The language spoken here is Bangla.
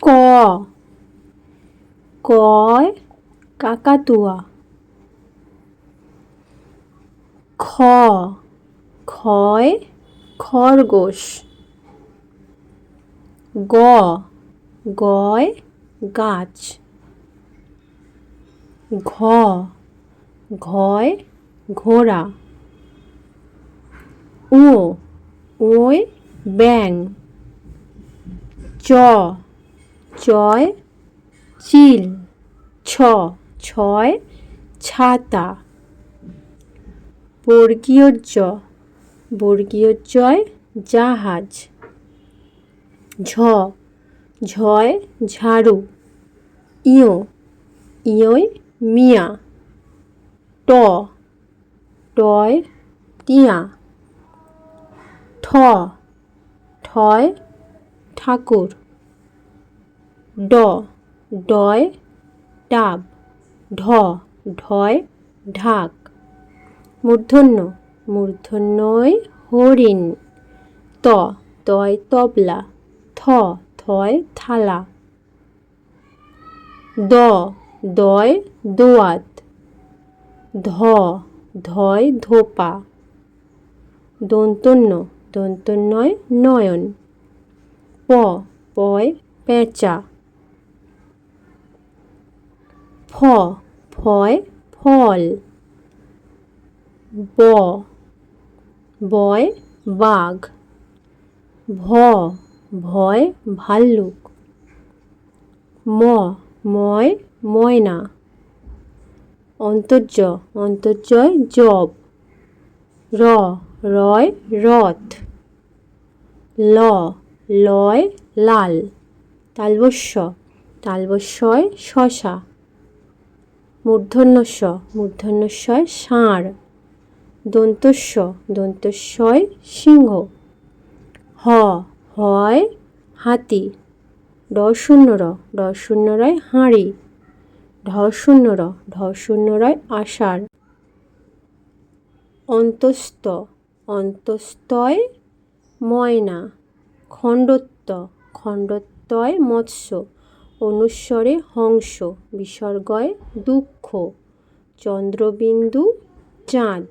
ক, কয় কাকাতুয়া। খ, খয় খরগোশ। গ, গয় গাছ। ঘ, ঘয় ঘোড়া। উ, ওয় ব্যাঙ। চ, চয় চিল। ছ, ছয় ছাতা। বর্গীয় জ, বর্গীয় জয় জাহাজ। ঝ, ঝয় ঝাড়ু। ইয়, ইয়য় মিয়া। ট, টয় টিয়া। ঠ, ঠয় ঠাকুর। ড, ডয় ডাব। ঢ, ঢয় ঢাক। মূর্ধন্য, মূর্ধন্যয় হরিণ। ত, তয় তবলা। থ, থয় থালা। দ, দয় দোয়াত। ধ, ধয় ধোপা। দন্তন্য, দন্তন্যয় নয়ন। প, পয় পেঁচা। ফ, ফয় ফল। ব, বয় বাঘ। ভ, ভয় ভাল্লুক। ম, ময় ময়না। অন্তর্জ, অন্তর্জয় জব। র, রয় রথ। ল, লয় লাল। তালবস্য, তালবস্যয় শশা। মূর্ধন্য ষ, মূর্ধন্যস্বয় ষাঁড়। দন্তস্ব, দন্তস্বয় সিংহ। হ, হয় হাতি। ড শূন্য র, ড শূন্য রয় হাঁড়ি। ঢ শূন্য র, ঢ শূন্য রয় আষাঢ়। অন্তস্ত, অন্তস্তয় ময়না। খণ্ডত্ব, খণ্ডত্বয় মৎস্য। অনুস্বরে হংস। বিসর্গয় দুঃখ। চন্দ্রবিন্দু চাঁদ।